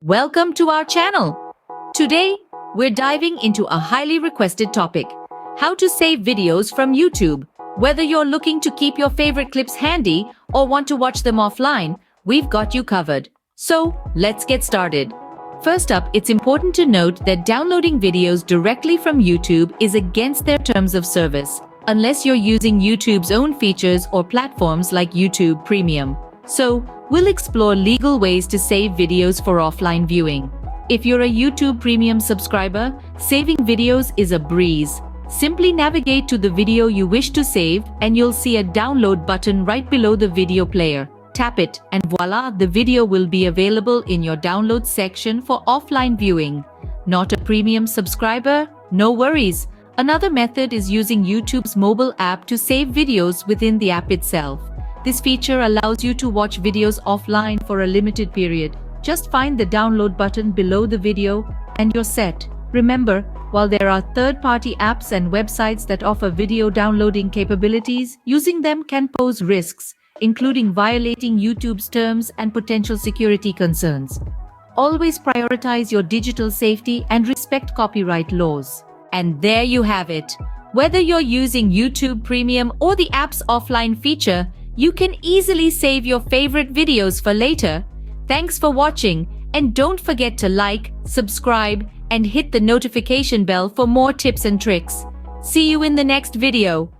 Welcome to our channel. Today, we're diving into a highly requested topic: how to save videos from YouTube. Whether you're looking to keep your favorite clips handy or want to watch them offline, we've got you covered. So, let's get started. First up, it's important to note that downloading videos directly from YouTube is against their terms of service, unless you're using YouTube's own features or platforms like YouTube Premium. So, we'll explore legal ways to save videos for offline viewing. If you're a YouTube Premium subscriber, saving videos is a breeze. Simply navigate to the video you wish to save and you'll see a download button right below the video player. Tap it and voila, the video will be available in your downloads section for offline viewing. Not a premium subscriber? No worries. Another method is using YouTube's mobile app to save videos within the app itself. This feature allows you to watch videos offline for a limited period. Just find the download button below the video and you're set. Remember, while there are third-party apps and websites that offer video downloading capabilities, using them can pose risks, including violating YouTube's terms and potential security concerns. Always prioritize your digital safety and respect copyright laws. And there you have it. Whether you're using YouTube Premium or the app's offline feature, you can easily save your favorite videos for later. Thanks for watching, and don't forget to like, subscribe, and hit the notification bell for more tips and tricks. See you in the next video.